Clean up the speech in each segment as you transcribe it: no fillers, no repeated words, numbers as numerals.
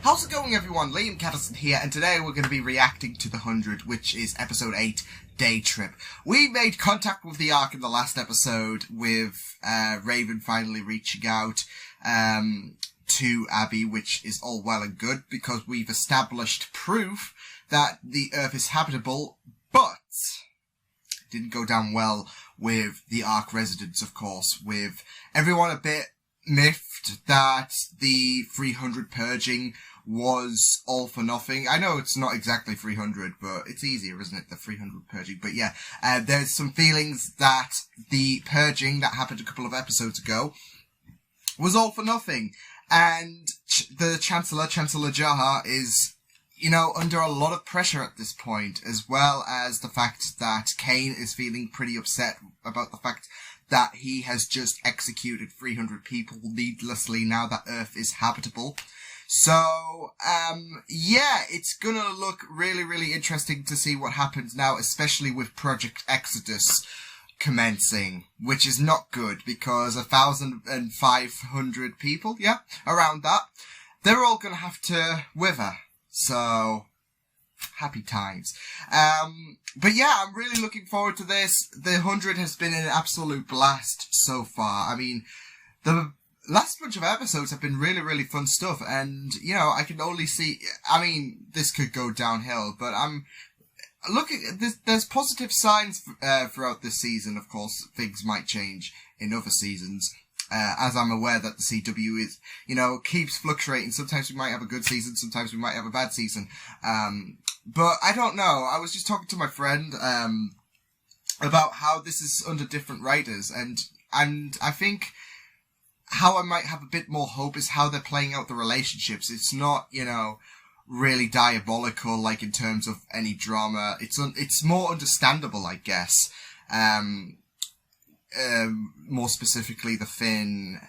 How's it going, everyone? Liam Catterson here, and today we're going to be reacting to The 100, which is episode 8, Day Trip. We made contact with the Ark in the last episode, with Raven finally reaching out to Abby, which is all well and good, because we've established proof that the Earth is habitable, but it didn't go down well with the Ark residents, of course, with everyone a bit miffed that the 300 purging was all for nothing. I know it's not exactly 300, but it's easier, isn't it, the 300 purging? But yeah, there's some feelings that the purging that happened a couple of episodes ago was all for nothing. And the Chancellor Jaha, is, you know, under a lot of pressure at this point, as well as the fact that Kane is feeling pretty upset about the fact that he has just executed 300 people needlessly now that Earth is habitable. So, yeah, it's gonna look really, really interesting to see what happens now, especially with Project Exodus commencing, which is not good, because 1,500 people, yeah, around that, they're all gonna have to wither. So, happy times. But yeah, I'm really looking forward to this. The 100 has been an absolute blast so far. I mean, the last bunch of episodes have been really, really fun stuff, and, you know, I can only see, I mean, this could go downhill, but I'm looking, there's positive signs throughout this season. Of course, things might change in other seasons, as I'm aware that the CW is, you know, keeps fluctuating. Sometimes we might have a good season, sometimes we might have a bad season, but I don't know. I was just talking to my friend, about how this is under different writers, and I think how I might have a bit more hope is how they're playing out the relationships. It's not, you know, really diabolical, like, in terms of any drama. It's more understandable, I guess. More specifically, the Finn,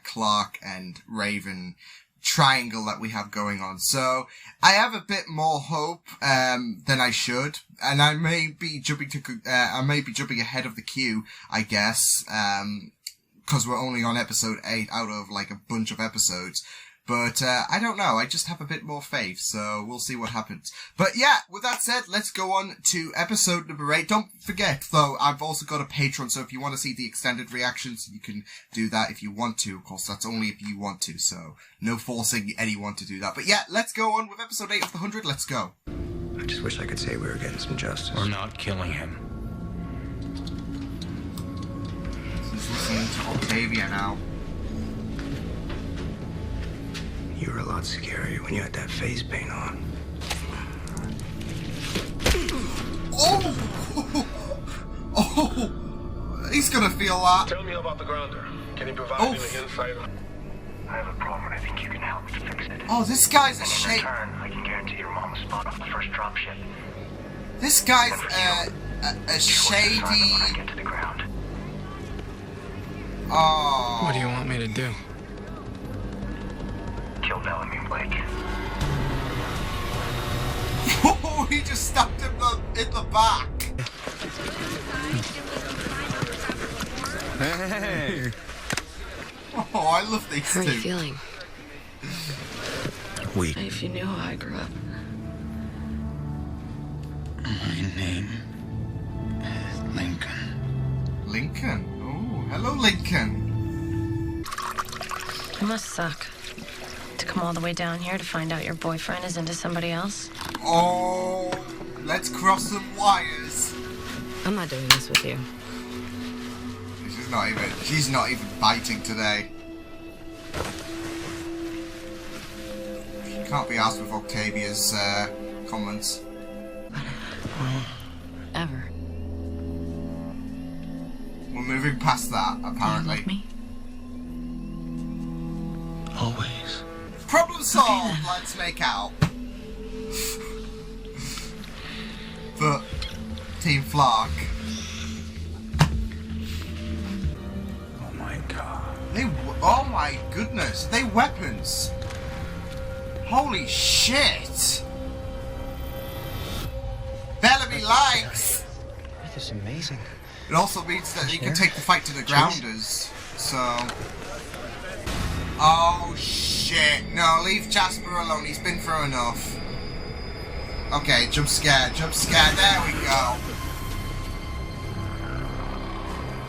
Clarke and Raven triangle that we have going on. So I have a bit more hope than I should, and I may be jumping ahead of the queue, I guess, because we're only on episode 8 out of, like, a bunch of episodes. But, I don't know, I just have a bit more faith, so we'll see what happens. But yeah, with that said, let's go on to episode number 8. Don't forget, though, I've also got a Patreon, so if you want to see the extended reactions, you can do that if you want to. Of course, that's only if you want to, so no forcing anyone to do that. But yeah, let's go on with episode 8 of The 100, let's go. I just wish I could say we were getting some justice. We're not killing him. He's listening to Octavia now. You were a lot scarier when you had that face paint on. Oh! Oh! He's gonna feel that. Tell me about the grounder. Can you provide me with insight? I have a problem and I think you can help me fix it. Oh, this guy's a In shady. return, I can guarantee your mom a spot on the first drop ship. This guy's When a shady. I get to the ground. Oh. What do you want me to do? Kill Bellamy and Blake. Oh, he just stabbed him in the back. Hey! Oh, I love these How are you two. feeling? Weak. If you knew how I grew up. My name is Lincoln. Lincoln. Oh, hello, Lincoln. It must suck to come all the way down here to find out your boyfriend is into somebody else. Oh, let's cross some wires. I'm not doing this with you. She's not even biting today. She can't be asked with Octavia's comments. Ever. We're moving past that, Do you apparently. love me? Always. Problem solved! then. Let's make out. But, Team Clarke. Oh my god. Oh my goodness, they weapons. Holy shit. Bellamy likes. This is amazing. It also means that you can take the fight to the grounders, so... Oh shit. No, leave Jasper alone. He's been through enough. Okay, jump scare, jump scare. There we go.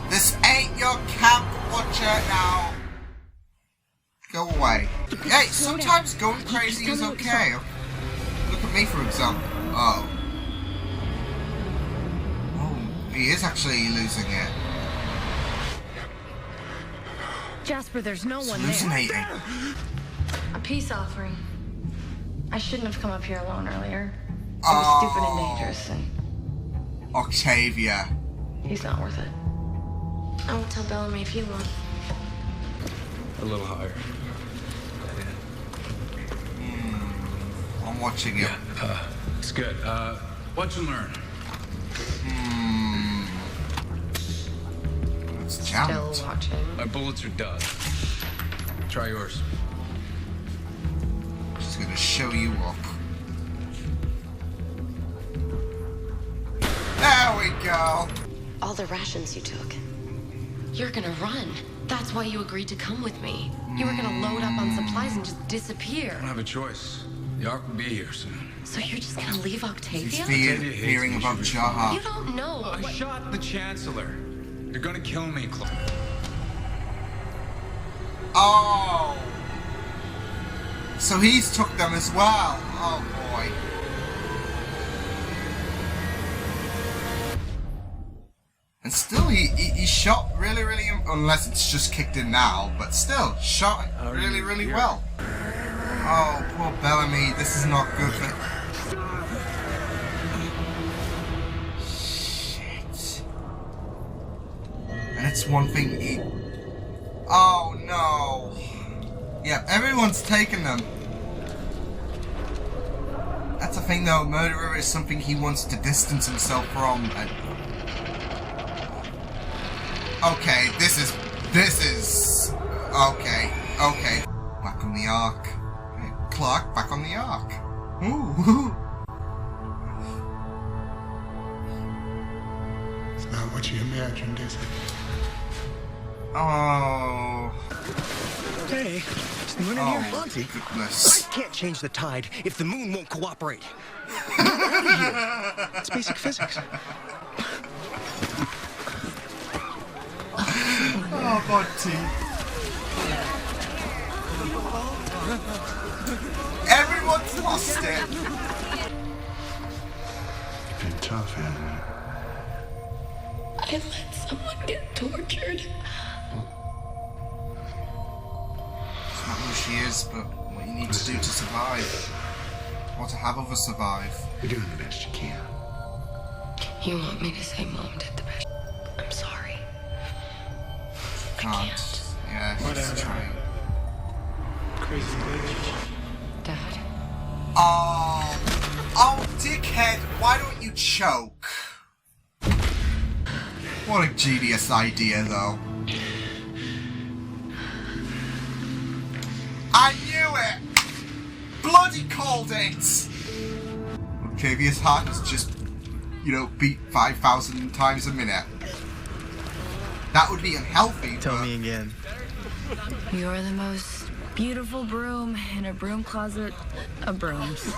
This ain't your camp, watcher now. Go away. Hey, sometimes going crazy is okay. Look at me, for example. Oh. Oh, he is actually losing it. Jasper, there's no one Hallucinating. there. A peace offering. I shouldn't have come up here alone earlier. It was stupid and dangerous, and Octavia. he's not worth it. I won't tell Bellamy if you won't. A little higher. I'm watching it. Yeah, it's good. Watch and learn. It's Still jammed. watching. My bullets are done. Try yours. She's gonna show you up. There we go. All the rations you took. You're gonna run. That's why you agreed to come with me. You were gonna load up on supplies and just disappear. I don't have a choice. The Ark will be here soon. So you're just gonna leave He's Octavia? hearing about You Jaha. don't know. I shot the Chancellor. You're gonna kill me, Clarke. Oh. So he's took them as well. Oh boy. And still, he shot really, unless it's just kicked in now, but still, shot really well. Oh, poor Bellamy, this is not good for... Shit. And it's one thing he... Oh no. Yeah, everyone's taken them. That's the thing though, murderer is something he wants to distance himself from. Okay, this is... Okay. Back on the Ark. Okay, Clarke, back on the Ark. Ooh. It's not what you imagined, is it? Oh. Hey, is the moon in here? Monty, Goodness. I can't change the tide if the moon won't cooperate. Get out of here. It's basic physics. Oh, Monty. Everyone's lost it. You've been tough, hasn't it? I let someone get tortured. It's not who she is, but what you need to do to survive. Or to have others survive. You're doing the best you can. You want me to say Mom did the best? I'm sorry. Can't. Yeah, she's trying. Crazy bitch. Dad? Oh, dickhead, why don't you choke? What a genius idea, though. I knew it! Bloody called it! Octavia's heart is just, beat 5,000 times a minute. That would be unhealthy, Tell but... me again. You're the most beautiful broom in a broom closet of brooms.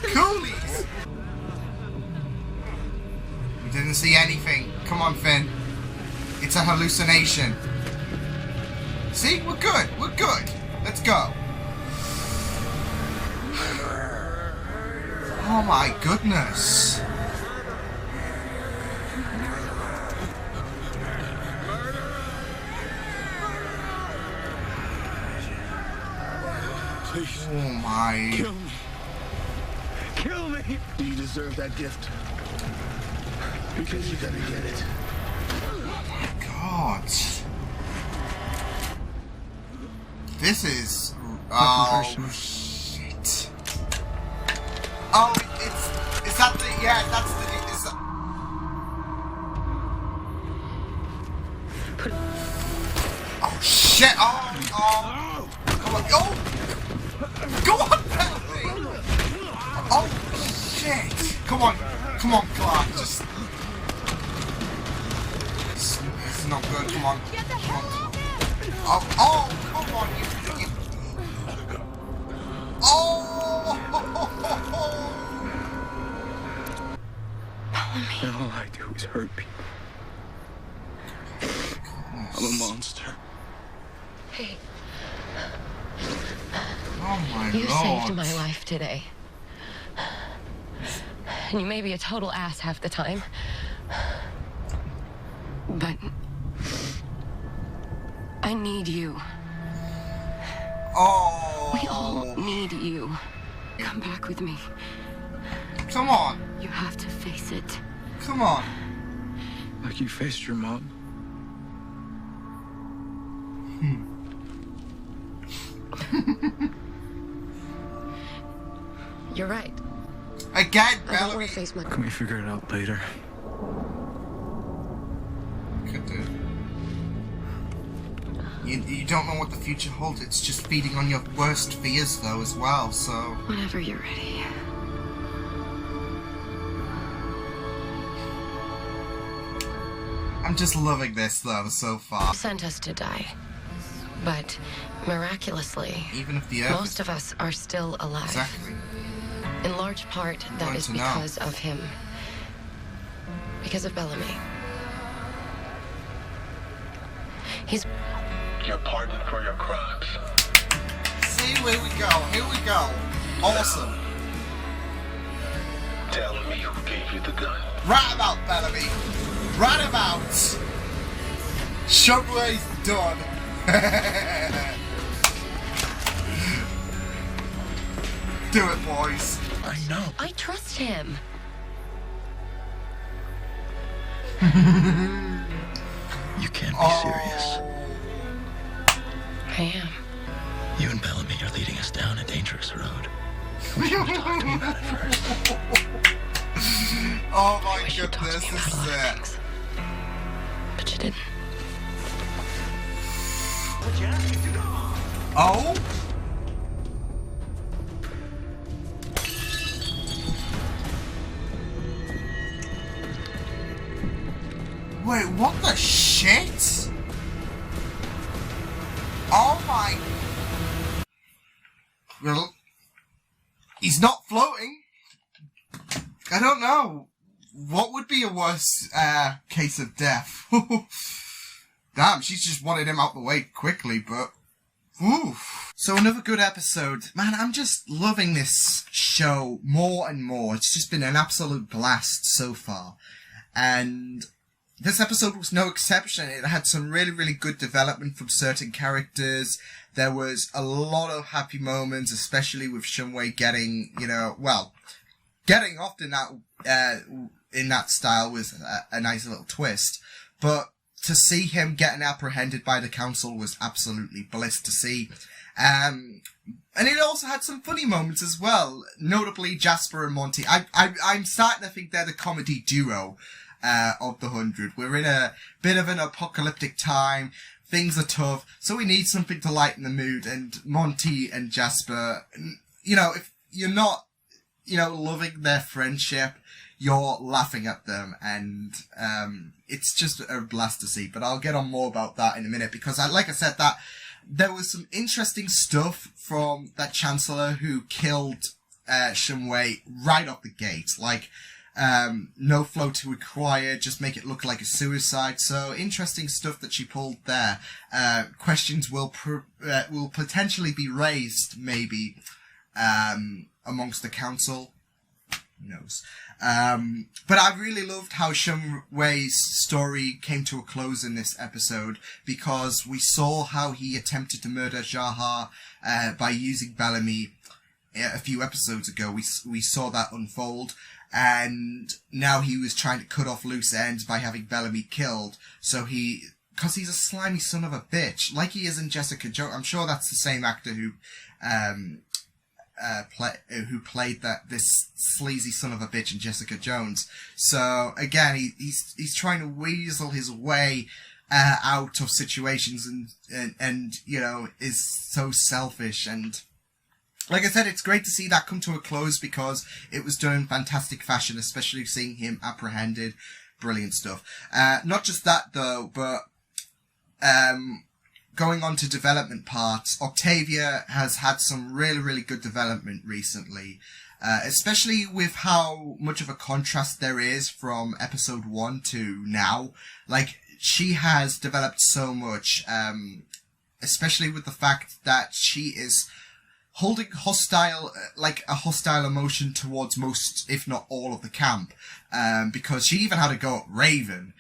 Coolies! We didn't see anything. Come on, Finn. It's a hallucination. See? We're good. We're good. Let's go. Oh my goodness. Please, Oh my. kill me. Kill me. You deserve that gift. Because you gotta get it. God. This is... Oh, shit. Oh, it's... Is that the... Yeah, that's the... Is that... Oh, shit. Oh. Come on. Oh. Go on, Bellamy. Oh, shit. Come on, Clarke. Just... not good. Come on. Come on. Oh, come on, you. Oh! And all I do is hurt people. I'm a monster. Hey, Oh my you lord. saved my life today. And you may be a total ass half the time. But I need you. Oh. We all need you. Come back with me. Come on. You have to face it. Come on. Like you faced your mom. You're right. Again, I don't Bellamy. want to face my... Can we figure it out later? Could do. You don't know what the future holds. It's just feeding on your worst fears, though, as well, so... Whenever you're ready. I'm just loving this, though, so far. You sent us to die. But miraculously, Even if the Earth most of us are still alive. Exactly. In large part, that Going is to know. because of him. Because of Bellamy. He's... You're pardoned for your crimes. See, here we go. Here we go. Awesome. Tell me who gave you the gun. Right about, Bellamy. Right about. Shumway's done. Do it, boys. I know. I trust him. You can't be serious. I am. You and Bellamy are leading us down a dangerous road. I wish you would have talked to me about it first. Oh my Wish you talked to goodness, me this about a is lot of it. things. But you didn't. Oh? Wait, what the shit? Oh my... Well, he's not floating. I don't know. What would be a worse case of death? Damn, she's just wanted him out the way quickly, but... Oof. So another good episode. Man, I'm just loving this show more and more. It's just been an absolute blast so far. And this episode was no exception. It had some really, really good development from certain characters. There was a lot of happy moments, especially with Shumway getting, getting off in that style was a nice little twist. But to see him getting apprehended by the council was absolutely bliss to see. And it also had some funny moments as well, notably Jasper and Monty. I'm starting to think they're the comedy duo of the 100. We're in a bit of an apocalyptic time. Things are tough, so we need something to lighten the mood. And Monty and Jasper, if you're not, loving their friendship, you're laughing at them, and it's just a blast to see. But I'll get on more about that in a minute, because like I said, that there was some interesting stuff from that Chancellor who killed Shumway right off the gate. Like, no float required, just make it look like a suicide. So interesting stuff that she pulled there. Questions will potentially be raised, maybe, amongst the council. Who knows? But I really loved how Shumway's story came to a close in this episode, because we saw how he attempted to murder Jaha by using Bellamy a few episodes ago. We saw that unfold, and now he was trying to cut off loose ends by having Bellamy killed. So because he's a slimy son of a bitch, like he is in Jessica Jones. I'm sure that's the same actor who played this sleazy son of a bitch in Jessica Jones. So again, he's trying to weasel his way out of situations, and is so selfish. And like I said, it's great to see that come to a close, because it was done in fantastic fashion, especially seeing him apprehended. Brilliant stuff. Not just that though, but going on to development parts, Octavia has had some really, really good development recently, especially with how much of a contrast there is from episode 1 to now. Like, she has developed so much, especially with the fact that she is holding a hostile emotion towards most, if not all, of the camp, because she even had a go at Raven.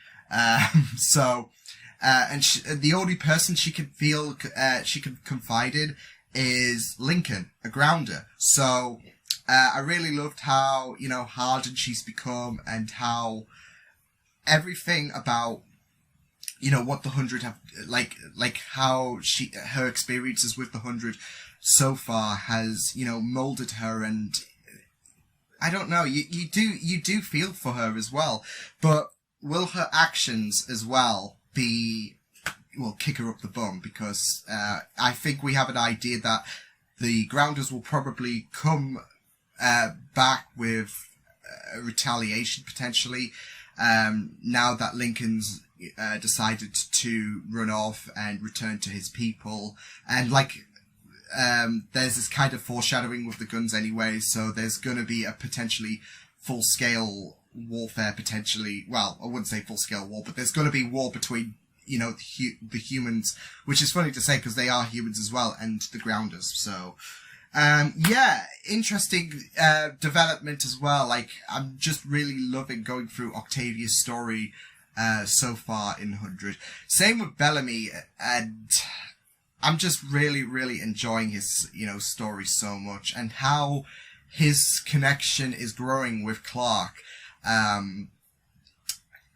The only person she can feel, she can confide in is Lincoln, a grounder. So, I really loved how, hardened she's become, and how everything about, what the 100 have, like how her experiences with the 100 so far has, molded her, and I don't know, you do feel for her as well, but will her actions as well kick her up the bum, because I think we have an idea that the Grounders will probably come back with retaliation, potentially, now that Lincoln's decided to run off and return to his people. And there's this kind of foreshadowing with the guns anyway, so there's going to be a potentially full-scale warfare, potentially. Well, I wouldn't say full-scale war, but there's going to be war between, the humans, which is funny to say because they are humans as well, and the Grounders. So, interesting development as well. Like, I'm just really loving going through Octavia's story so far in 100. Same with Bellamy, and I'm just really, really enjoying his, story so much, and how his connection is growing with Clarke.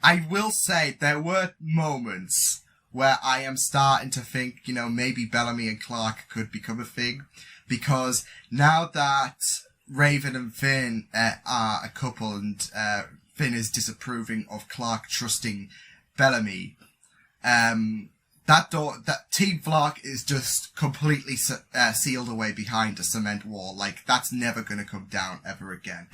I will say there were moments where I am starting to think, maybe Bellamy and Clarke could become a thing, because now that Raven and Finn are a couple, and Finn is disapproving of Clarke trusting Bellamy, that Team Clarke is just completely sealed away behind a cement wall. Like, that's never going to come down ever again.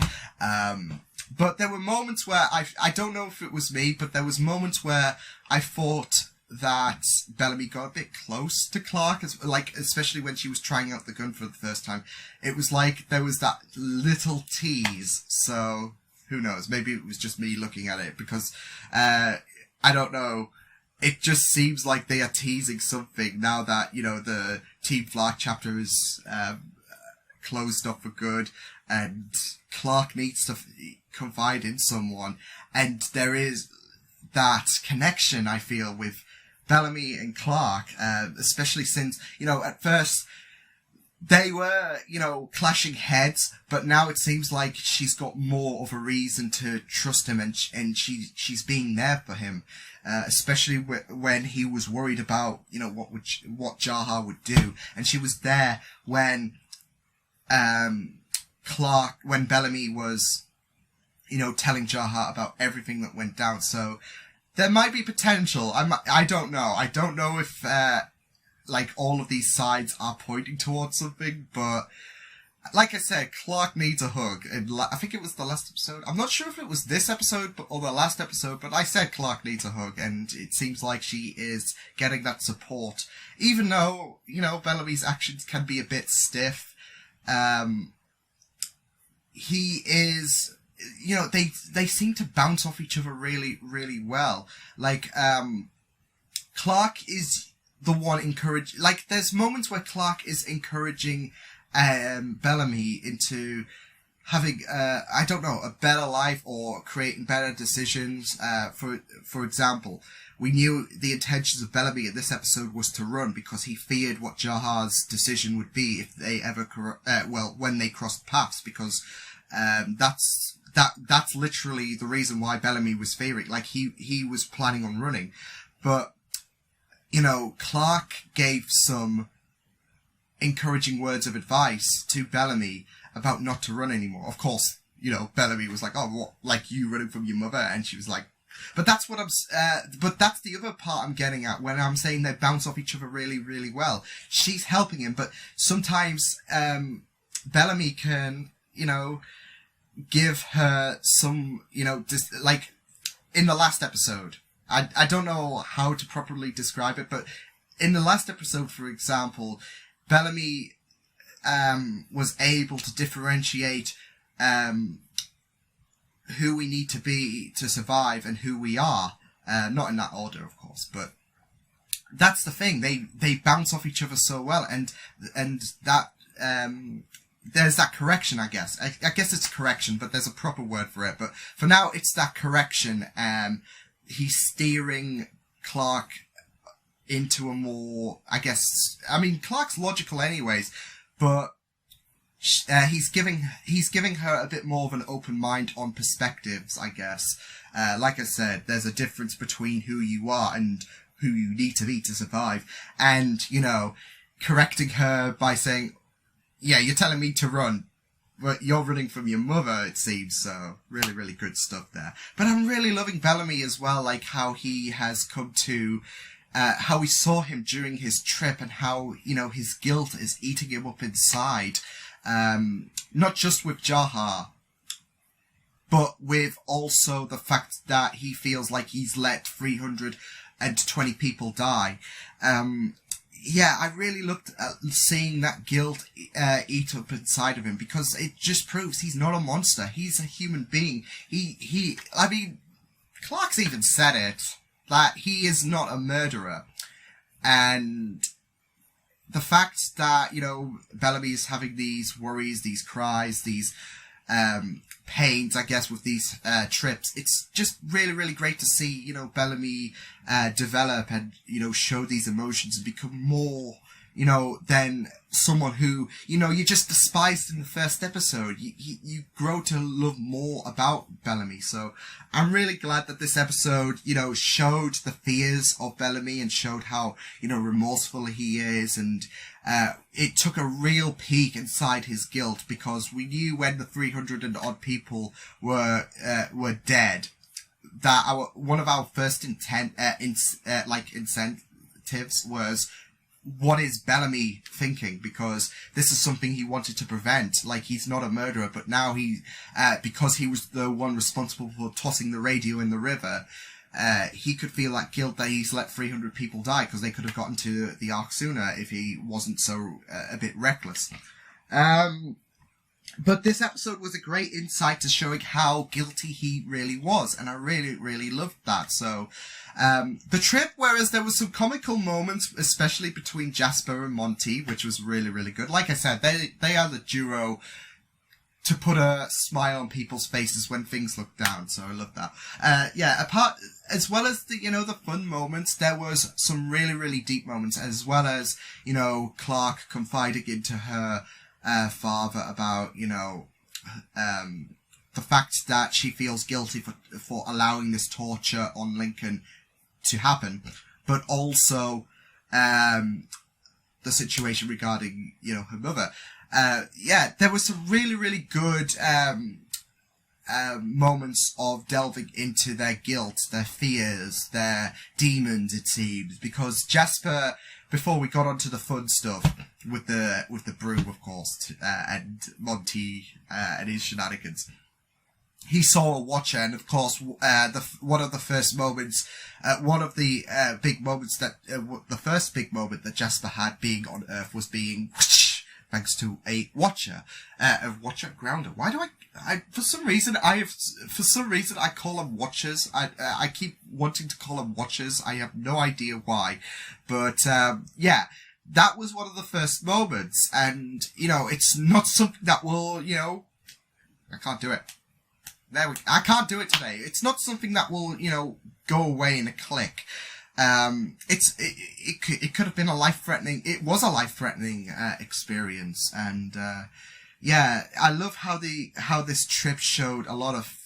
But there were moments where I don't know if it was me, but there was moments where I thought that Bellamy got a bit close to Clarke, especially when she was trying out the gun for the first time. It was like there was that little tease. So who knows? Maybe it was just me looking at it, because I don't know. It just seems like they are teasing something now that, the Team Clarke chapter is closed up for good, and Clarke needs to confide in someone, and there is that connection, I feel, with Bellamy and Clarke, especially since, at first they were, clashing heads, but now it seems like she's got more of a reason to trust him, and she's being there for him, especially when he was worried about, what Jaha would do, and she was there when when Bellamy was, telling Jaha about everything that went down. So there might be potential. I don't know. I don't know if, all of these sides are pointing towards something, but like I said, Clarke needs a hug. And I think it was the last episode. I'm not sure if it was this episode or the last episode, but I said Clarke needs a hug, and it seems like she is getting that support. Even though, Bellamy's actions can be a bit stiff, he is, they seem to bounce off each other really, really well. Clarke is the one encouraging, there's moments where Clarke is encouraging Bellamy into having, I don't know, a better life or creating better decisions. For example, we knew the intentions of Bellamy in this episode was to run because he feared what Jaha's decision would be if they ever, when they crossed paths, because that's literally the reason why Bellamy was fearing. He was planning on running, but Clarke gave some encouraging words of advice to Bellamy about not to run anymore. Of course, Bellamy was like, "Oh, what? Like you running from your mother?" And she was like, "But that's what but that's the other part I'm getting at when I'm saying they bounce off each other really, really well. She's helping him, but sometimes Bellamy can, give her some, in the last episode, I don't know how to properly describe it, but in the last episode, for example, Bellamy was able to differentiate who we need to be to survive and who we are. Not in that order, of course, but that's the thing. They bounce off each other so well, and that there's that correction, I guess. I guess it's correction, but there's a proper word for it. But for now, it's that correction. He's steering Clarke into a more, I guess, I mean, Clarke's logical anyways, but he's giving her a bit more of an open mind on perspectives, I guess. Like I said, there's a difference between who you are and who you need to be to survive. And, you know, correcting her by saying, yeah, you're telling me to run, but you're running from your mother, it seems. So really, really good stuff there. But I'm really loving Bellamy as well, like how he has come to, how we saw him during his trip and how, you know, his guilt is eating him up inside. Not just with Jahar, but with also the fact that he feels like he's let 320 people die. Yeah, I really looked at seeing that guilt eat up inside of him, because it just proves he's not a monster. He's a human being. I mean, Clarke's even said it, that he is not a murderer. And the fact that, you know, Bellamy is having these worries, these cries, these pains, I guess, with these trips, it's just really, really great to see, you know, Bellamy develop and, you know, show these emotions and become more, you know, than someone who, you know, you just despised in the first episode. You grow to love more about Bellamy. So I'm really glad that this episode, you know, showed the fears of Bellamy and showed how, you know, remorseful he is, and it took a real peek inside his guilt, because we knew when the 300 and odd people were dead, that one of our first incentives was, what is Bellamy thinking? Because this is something he wanted to prevent. Like, he's not a murderer, but now because he was the one responsible for tossing the radio in the river, he could feel that guilt that he's let 300 people die, because they could have gotten to the Ark sooner if he wasn't so a bit reckless. But this episode was a great insight to showing how guilty he really was, and I really, really loved that. So, the trip, whereas there was some comical moments, especially between Jasper and Monty, which was really, really good. Like I said, they are the duo to put a smile on people's faces when things look down, so I love that. As well as the, you know, the fun moments, there was some really, really deep moments, as well as, you know, Clarke confiding into her father about, you know, the fact that she feels guilty for allowing this torture on Lincoln to happen, but also the situation regarding, you know, her mother. There was some really, really good moments of delving into their guilt, their fears, their demons, it seems, because Jasper, before we got onto the fun stuff with the broom, of course, and Monty and his shenanigans, he saw a watcher, and of course, one of the first moments, big moments that the first big moment that Jasper had being on Earth was being thanks to a watcher, grounder. Why do I for some reason I call them watchers. I keep wanting to call them watchers. I have no idea why, but that was one of the first moments, and you know, it's not something that will, you know, I can't do it. I can't do it today. It's not something that will, you know, go away in a click. It could have been it was a life-threatening experience, and I love how this trip showed a lot of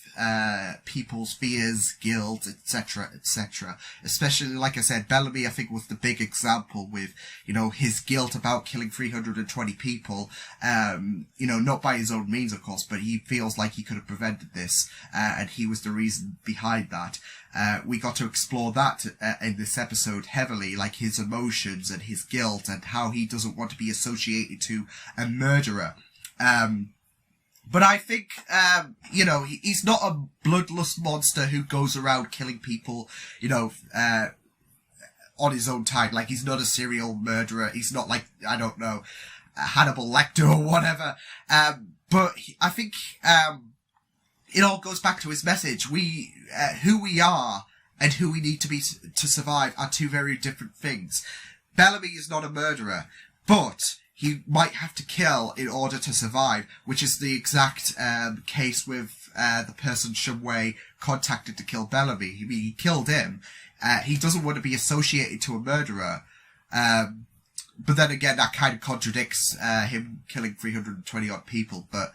people's fears, guilt, etc., etc. Especially, like I said, Bellamy, I think, was the big example with, you know, his guilt about killing 320 people. You know, not by his own means, of course, but he feels like he could have prevented this, and he was the reason behind that. We got to explore that in this episode heavily, like his emotions and his guilt and how he doesn't want to be associated to a murderer. But I think, you know, he's not a bloodlust monster who goes around killing people, you know, on his own time. Like, he's not a serial murderer. He's not like, I don't know, Hannibal Lecter or whatever. But I think, it all goes back to his message. Who we are and who we need to be to survive are two very different things. Bellamy is not a murderer, but he might have to kill in order to survive, which is the exact case with the person Shumway contacted to kill Bellamy. He killed him. He doesn't want to be associated to a murderer. But then again, that kind of contradicts him killing 320 odd people. But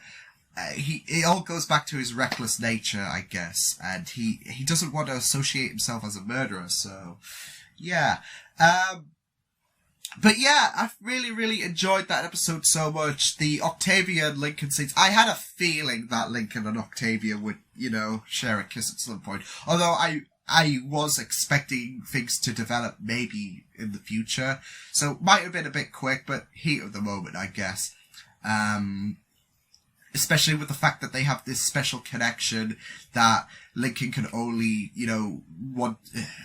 it all goes back to his reckless nature, I guess. And he doesn't want to associate himself as a murderer. So, yeah. But yeah, I've really, really enjoyed that episode so much. The Octavia and Lincoln scenes. I had a feeling that Lincoln and Octavia would, you know, share a kiss at some point. Although I was expecting things to develop maybe in the future. So might have been a bit quick, but heat of the moment, I guess. Especially with the fact that they have this special connection that Lincoln can only, you know,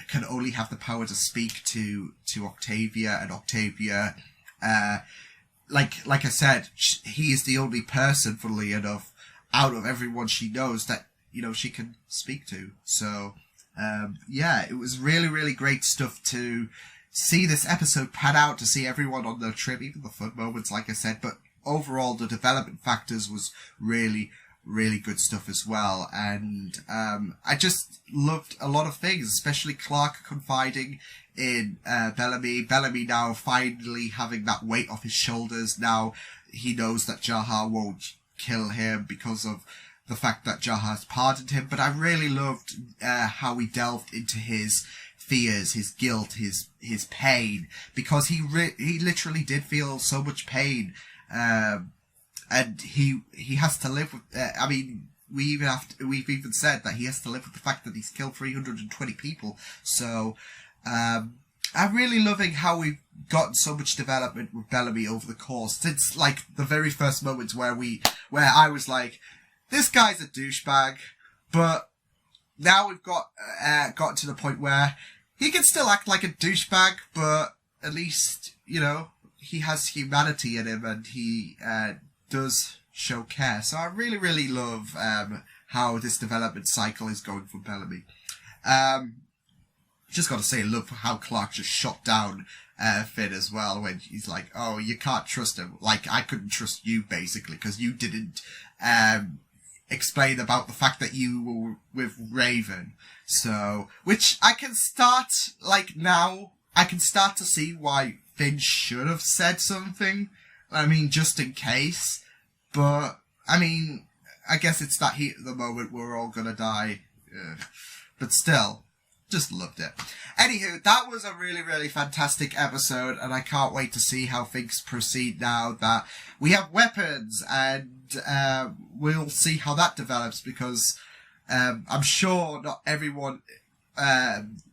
can only have the power to speak to Octavia, and Octavia, like I said, he is the only person, funnily enough, out of everyone she knows that, you know, she can speak to. So, yeah, it was really, really great stuff to see this episode pan out, to see everyone on the trip, even the fun moments, like I said, but overall, the development factors was really, really good stuff as well. And I just loved a lot of things, especially Clarke confiding in Bellamy. Bellamy now finally having that weight off his shoulders. Now he knows that Jahar won't kill him because of the fact that Jahar's pardoned him. But I really loved how he delved into his fears, his guilt, his pain, because he literally did feel so much pain. And he has to live with, I mean, we've even said that he has to live with the fact that he's killed 320 people. So, I'm really loving how we've gotten so much development with Bellamy over the course, since, like, the very first moments where I was like, this guy's a douchebag, but now we've gotten to the point where he can still act like a douchebag, but at least, you know, he has humanity in him, and he does show care. So I really, really love how this development cycle is going for Bellamy. Just got to say, I love how Clarke just shot down Finn as well, when he's like, oh, you can't trust him. Like, I couldn't trust you, basically, because you didn't explain about the fact that you were with Raven. So, which I can start, like, now, I can start to see why Finn should have said something. I mean, just in case. But, I mean, I guess it's that heat of the moment, we're all gonna die. But still, just loved it. Anywho, that was a really, really fantastic episode, and I can't wait to see how things proceed now that we have weapons, and we'll see how that develops, because I'm sure not everyone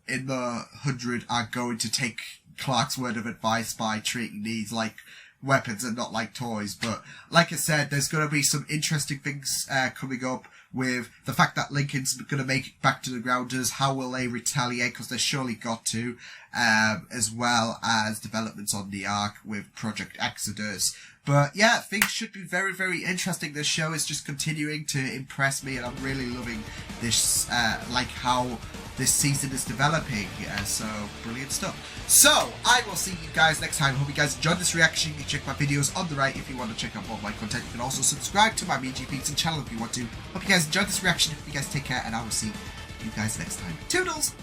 in the 100 are going to take Clarke's word of advice by treating these like weapons and not like toys. But like I said, there's going to be some interesting things coming up with the fact that Lincoln's going to make it back to the Grounders. How will they retaliate? Because they surely got to, as well as developments on the Ark with Project Exodus. But yeah, things should be very, very interesting. This show is just continuing to impress me, and I'm really loving this, like how this season is developing. So, brilliant stuff. So, I will see you guys next time. Hope you guys enjoyed this reaction. You can check my videos on the right if you want to check out more of my content. You can also subscribe to my BG Beats and channel if you want to. Hope you guys enjoyed this reaction. You guys take care, and I will see you guys next time. Toodles!